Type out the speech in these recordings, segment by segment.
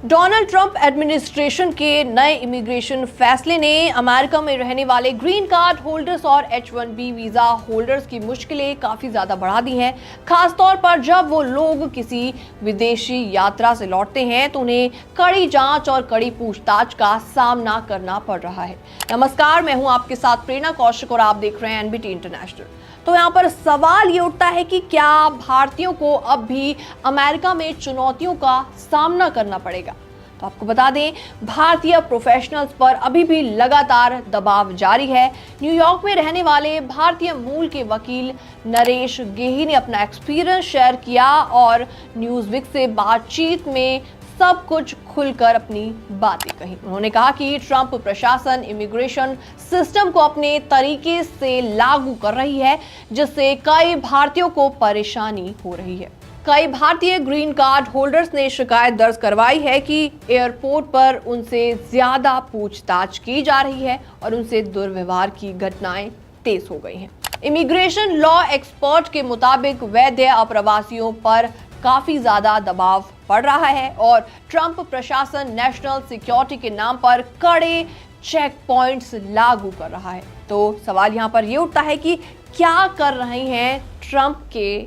Donald Trump administration के नए immigration फैसले ने अमेरिका में रहने वाले ग्रीन कार्ड होल्डर्स और H-1B वीजा होल्डर्स की मुश्किलें काफी ज्यादा बढ़ा दी हैं। खासतौर पर जब वो लोग किसी विदेशी यात्रा से लौटते हैं तो उन्हें कड़ी जांच और कड़ी पूछताछ का सामना करना पड़ रहा है। नमस्कार, मैं हूं आपके साथ प्रेरणा कौशिक और आप देख रहे हैं NBT इंटरनेशनल। तो यहाँ पर सवाल ये उठता है कि क्या भारतीयों को अब भी अमेरिका में चुनौतियों का सामना करना पड़ेगा। तो आपको बता दें, भारतीय प्रोफेशनल्स पर अभी भी लगातार दबाव जारी है। न्यूयॉर्क में रहने वाले भारतीय मूल के वकील नरेश गेही ने अपना एक्सपीरियंस शेयर किया और न्यूज़वीक से बातचीत में सब कुछ खुलकर अपनी बातें कही। उन्होंने कहा कि ट्रंप प्रशासन इमिग्रेशन सिस्टम को अपने तरीके से लागू कर रही है, जिससे कई भारतीयों को परेशानी हो रही है। कई भारतीय ग्रीन कार्ड होल्डर्स ने शिकायत दर्ज करवाई है कि एयरपोर्ट पर उनसे ज्यादा पूछताछ की जा रही है और उनसे दुर्व्यवहार की घटनाएं तेज हो गई हैं। इमिग्रेशन लॉ एक्सपर्ट के मुताबिक वैध अप्रवासियों पर काफी ज्यादा दबाव पड़ रहा है और ट्रंप प्रशासन नेशनल सिक्योरिटी के नाम पर कड़े चेक पॉइंट्स लागू कर रहा है। तो सवाल यहाँ पर ये उठता है कि क्या कर रहे हैं ट्रंप के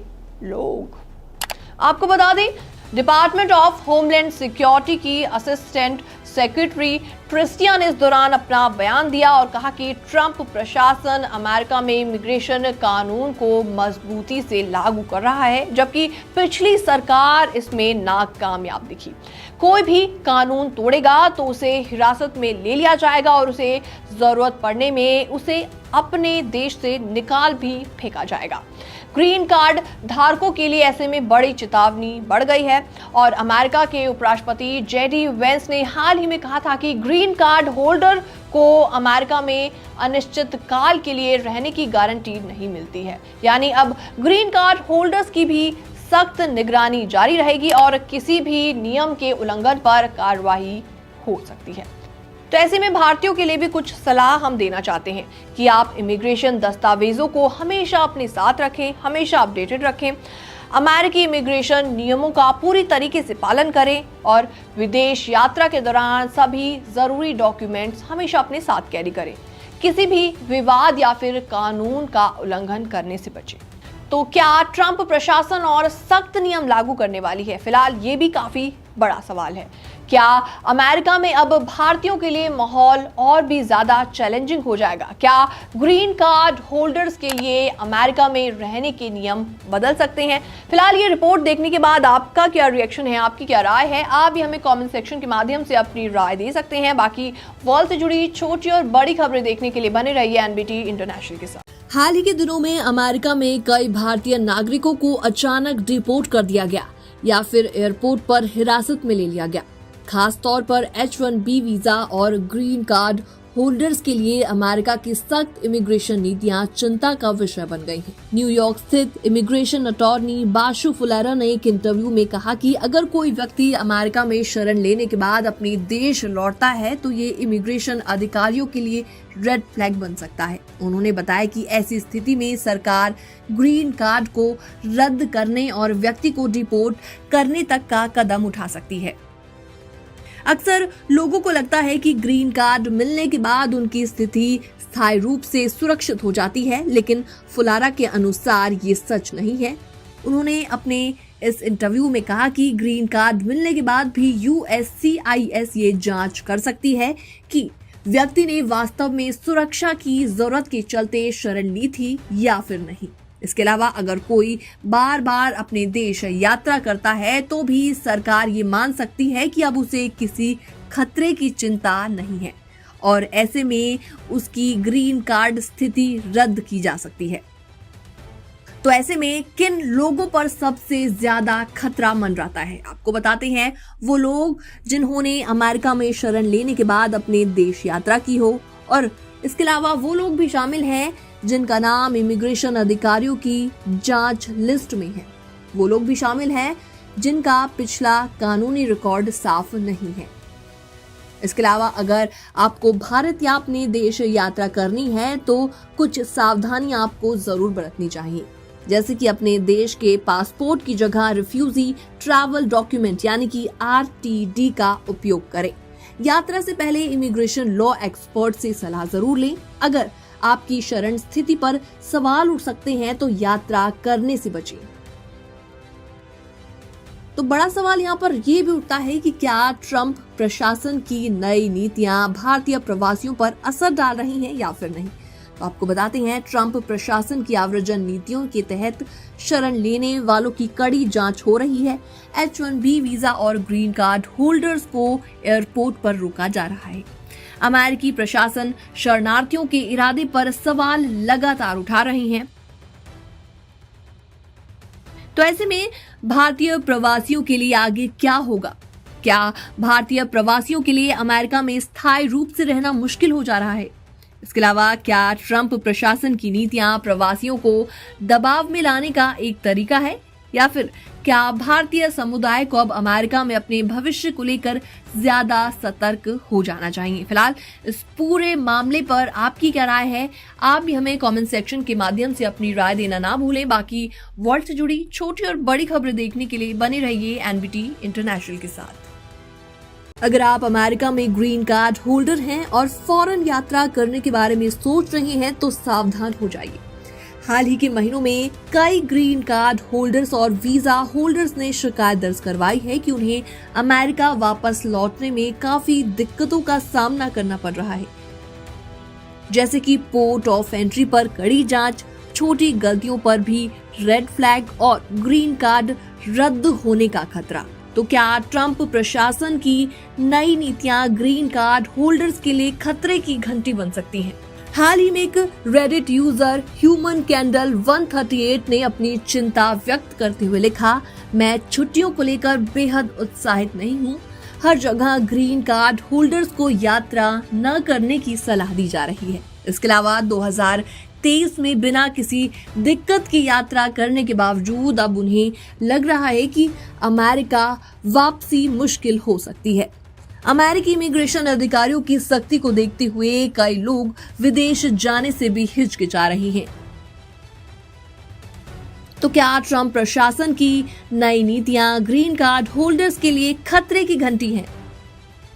लोग। आपको बता दें, डिपार्टमेंट ऑफ होमलैंड सिक्योरिटी की असिस्टेंट सेक्रेटरी क्रिस्टिया ने इस दौरान अपना बयान दिया और कहा कि ट्रंप प्रशासन अमेरिका में इमिग्रेशन कानून को मजबूती से लागू कर रहा है, जबकि पिछली सरकार इसमें नाकामयाब दिखी। कोई भी कानून तोड़ेगा तो उसे हिरासत में ले लिया जाएगा और उसे जरूरत पड़ने में उसे अपने देश से निकाल भी फेंका जाएगा। ग्रीन कार्ड धारकों के लिए ऐसे में बड़ी चेतावनी बढ़ गई है और अमेरिका के उपराष्ट्रपति JD वेंस ने हाल ही में कहा था कि ग्रीन कार्ड होल्डर को अमेरिका में अनिश्चित काल के लिए रहने की गारंटी नहीं मिलती है। यानी अब ग्रीन कार्ड होल्डर्स की भी सख्त निगरानी जारी रहेगी और किसी भी नियम के उल्लंघन पर कार्रवाई हो सकती है। तो ऐसे में भारतीयों के लिए भी कुछ सलाह हम देना चाहते हैं कि आप इमिग्रेशन दस्तावेजों को हमेशा अपने साथ रखें, हमेशा अपडेटेड रखें, अमेरिकी इमिग्रेशन नियमों का पूरी तरीके से पालन करें और विदेश यात्रा के दौरान सभी जरूरी डॉक्यूमेंट्स हमेशा अपने साथ कैरी करें। किसी भी विवाद या फिर कानून का उल्लंघन करने से बचें। तो क्या ट्रंप प्रशासन और सख्त नियम लागू करने वाली है? फिलहाल ये भी काफी बड़ा सवाल है। क्या अमेरिका में अब भारतीयों के लिए माहौल और भी ज्यादा चैलेंजिंग हो जाएगा? क्या ग्रीन कार्ड होल्डर्स के लिए अमेरिका में रहने के नियम बदल सकते हैं? फिलहाल ये रिपोर्ट देखने के बाद आपका क्या रिएक्शन है, आपकी क्या राय है? आप भी हमें कमेंट सेक्शन के माध्यम से अपनी राय दे सकते हैं। बाकी वर्ल्ड से जुड़ी छोटी और बड़ी खबरें देखने के लिए बने रहिए NBT इंटरनेशनल के साथ। हाल ही के दिनों में अमेरिका में कई भारतीय नागरिकों को अचानक डिपोर्ट कर दिया गया या फिर एयरपोर्ट पर हिरासत में ले लिया गया। खास तौर पर H-1B वीजा और ग्रीन कार्ड होल्डर्स के लिए अमेरिका की सख्त इमिग्रेशन नीतियां चिंता का विषय बन गई हैं। न्यूयॉर्क स्थित इमिग्रेशन अटॉर्नी बाशु फुलेरा ने एक इंटरव्यू में कहा कि अगर कोई व्यक्ति अमेरिका में शरण लेने के बाद अपने देश लौटता है तो ये इमिग्रेशन अधिकारियों के लिए रेड फ्लैग बन सकता है। उन्होंने बताया कि ऐसी स्थिति में सरकार ग्रीन कार्ड को रद्द करने और व्यक्ति को डिपोर्ट करने तक का कदम उठा सकती है। अक्सर लोगों को लगता है कि ग्रीन कार्ड मिलने के बाद उनकी स्थिति स्थायी रूप से सुरक्षित हो जाती है, लेकिन फुलारा के अनुसार ये सच नहीं है। उन्होंने अपने इस इंटरव्यू में कहा कि ग्रीन कार्ड मिलने के बाद भी USCIS ये जांच कर सकती है कि व्यक्ति ने वास्तव में सुरक्षा की जरूरत के चलते शरण ली थी या फिर नहीं। इसके अलावा अगर कोई बार बार अपने देश यात्रा करता है तो भी सरकार ये मान सकती है कि अब उसे किसी खतरे की चिंता नहीं है और ऐसे में उसकी ग्रीन कार्ड स्थिति रद्द की जा सकती है। तो ऐसे में किन लोगों पर सबसे ज्यादा खतरा मंडराता है? आपको बताते हैं, वो लोग जिन्होंने अमेरिका में शरण लेने के बाद अपने देश यात्रा की हो और इसके अलावा वो लोग भी शामिल हैं जिनका नाम इमिग्रेशन अधिकारियों की जांच लिस्ट में है। वो लोग भी शामिल हैं जिनका पिछला कानूनी रिकॉर्ड साफ नहीं है। इसके अलावा अगर आपको भारत या अपने देश यात्रा करनी है तो कुछ सावधानियां आपको जरूर बरतनी चाहिए। जैसे कि अपने देश के पासपोर्ट की जगह रिफ्यूजी ट्रैवल डॉक्यूमेंट यानी कि RTD का उपयोग करें। यात्रा से पहले इमिग्रेशन लॉ एक्सपर्ट से सलाह जरूर लें। अगर आपकी शरण स्थिति पर सवाल उठ सकते हैं तो यात्रा करने से बचें। तो बड़ा सवाल यहाँ पर यह भी उठता है कि क्या ट्रंप प्रशासन की नई नीतियां भारतीय प्रवासियों पर असर डाल रही हैं या फिर नहीं। तो आपको बताते हैं, ट्रंप प्रशासन की आव्रजन नीतियों के तहत शरण लेने वालों की कड़ी जांच हो रही है। H1B वीजा और ग्रीन कार्ड होल्डर्स को एयरपोर्ट पर रोका जा रहा है। अमेरिकी प्रशासन शरणार्थियों के इरादे पर सवाल लगातार उठा रही है। तो ऐसे में भारतीय प्रवासियों के लिए आगे क्या होगा? क्या भारतीय प्रवासियों के लिए अमेरिका में स्थायी रूप से रहना मुश्किल हो जा रहा है? इसके अलावा क्या ट्रंप प्रशासन की नीतियां प्रवासियों को दबाव में लाने का एक तरीका है, या फिर क्या भारतीय समुदाय को अब अमेरिका में अपने भविष्य को लेकर ज्यादा सतर्क हो जाना चाहिए? फिलहाल इस पूरे मामले पर आपकी क्या राय है? आप भी हमें कमेंट सेक्शन के माध्यम से अपनी राय देना ना भूलें। बाकी वर्ल्ड से जुड़ी छोटी और बड़ी खबरें देखने के लिए बने रहिए NBT इंटरनेशनल के साथ। अगर आप अमेरिका में ग्रीन कार्ड होल्डर हैं और फॉरेन यात्रा करने के बारे में सोच रहे हैं तो सावधान हो जाइए। हाल ही के महीनों में कई ग्रीन कार्ड होल्डर्स और वीजा होल्डर्स ने शिकायत दर्ज करवाई है कि उन्हें अमेरिका वापस लौटने में काफी दिक्कतों का सामना करना पड़ रहा है, जैसे कि पोर्ट ऑफ एंट्री पर कड़ी जांच, छोटी गलतियों पर भी रेड फ्लैग और ग्रीन कार्ड रद्द होने का खतरा। तो क्या ट्रंप प्रशासन की नई नीतियां ग्रीन कार्ड होल्डर्स के लिए खतरे की घंटी बन सकती हैं? हाल ही में एक रेडिट यूजर ह्यूमन कैंडल 138 ने अपनी चिंता व्यक्त करते हुए लिखा, मैं छुट्टियों को लेकर बेहद उत्साहित नहीं हूँ। हर जगह ग्रीन कार्ड होल्डर्स को यात्रा न करने की सलाह दी जा रही है। इसके अलावा 2023 में बिना किसी दिक्कत की यात्रा करने के बावजूद अब उन्हें लग रहा है कि अमेरिका वापसी मुश्किल हो सकती है। अमेरिकी इमिग्रेशन अधिकारियों की सख्ती को देखते हुए कई लोग विदेश जाने से भी हिचकिचा रहे हैं। तो क्या ट्रंप प्रशासन की नई नीतियां ग्रीन कार्ड होल्डर्स के लिए खतरे की घंटी हैं?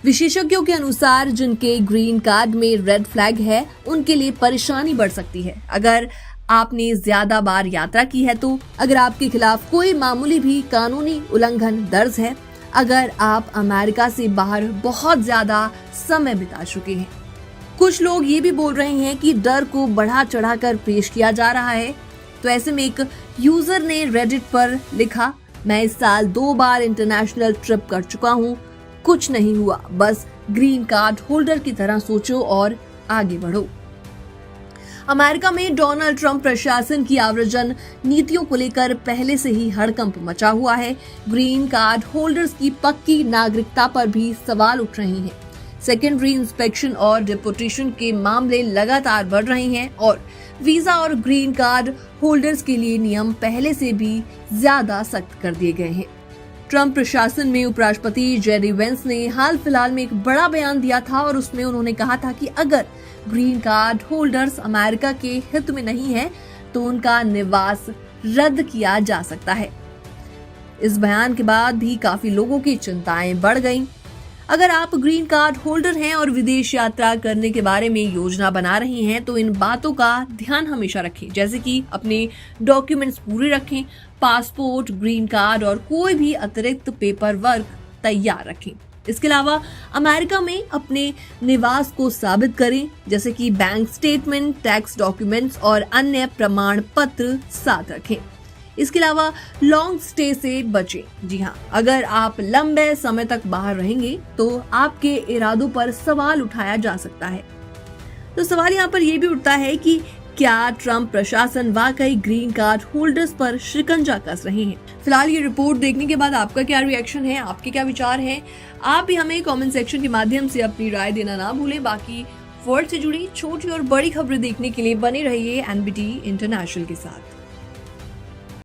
विशेषज्ञों के अनुसार जिनके ग्रीन कार्ड में रेड फ्लैग है, उनके लिए परेशानी बढ़ सकती है। अगर आपने ज्यादा बार यात्रा की है, तो अगर आपके खिलाफ कोई मामूली भी कानूनी उल्लंघन दर्ज है, अगर आप अमेरिका से बाहर बहुत ज्यादा समय बिता चुके हैं। कुछ लोग ये भी बोल रहे हैं कि डर को बढ़ा चढ़ाकर पेश किया जा रहा है। तो ऐसे में एक यूजर ने रेडिट पर लिखा, मैं इस साल 2 बार इंटरनेशनल ट्रिप कर चुका हूँ, कुछ नहीं हुआ, बस ग्रीन कार्ड होल्डर की तरह सोचो और आगे बढ़ो। अमेरिका में डोनाल्ड ट्रंप प्रशासन की आव्रजन नीतियों को लेकर पहले से ही हड़कंप मचा हुआ है। ग्रीन कार्ड होल्डर्स की पक्की नागरिकता पर भी सवाल उठ रहे हैं। सेकेंडरी इंस्पेक्शन और डिपोर्टेशन के मामले लगातार बढ़ रहे हैं और वीजा और ग्रीन कार्ड होल्डर्स के लिए नियम पहले से भी ज्यादा सख्त कर दिए गए हैं। ट्रंप प्रशासन में उपराष्ट्रपति जेडी वेंस ने हाल फिलहाल में एक बड़ा बयान दिया था और उसमें उन्होंने कहा था कि अगर ग्रीन कार्ड होल्डर्स अमेरिका के हित में नहीं है तो उनका निवास रद्द किया जा सकता है। इस बयान के बाद भी काफी लोगों की चिंताएं बढ़ गईं। अगर आप ग्रीन कार्ड होल्डर हैं और विदेश यात्रा करने के बारे में योजना बना रहे हैं तो इन बातों का ध्यान हमेशा रखें, जैसे कि अपने डॉक्यूमेंट्स पूरे रखें, पासपोर्ट, ग्रीन कार्ड और कोई भी अतिरिक्त पेपर वर्क तैयार रखें। इसके अलावा अमेरिका में अपने निवास को साबित करें, जैसे कि बैंक स्टेटमेंट, टैक्स डॉक्यूमेंट्स और अन्य प्रमाण पत्र साथ रखें। इसके अलावा लॉन्ग स्टे से बचें। जी हाँ, अगर आप लंबे समय तक बाहर रहेंगे तो आपके इरादों पर सवाल उठाया जा सकता है। तो सवाल यहाँ पर यह भी उठता है कि क्या ट्रंप प्रशासन वाकई ग्रीन कार्ड होल्डर्स पर शिकंजा कस रहे हैं? फिलहाल ये रिपोर्ट देखने के बाद आपका क्या रिएक्शन है, आपके क्या विचार हैं? आप भी हमें कमेंट सेक्शन के माध्यम से अपनी राय देना ना भूलें। बाकी वर्ल्ड से जुड़ी छोटी और बड़ी खबरें देखने के लिए बने रहिए NBT इंटरनेशनल के साथ।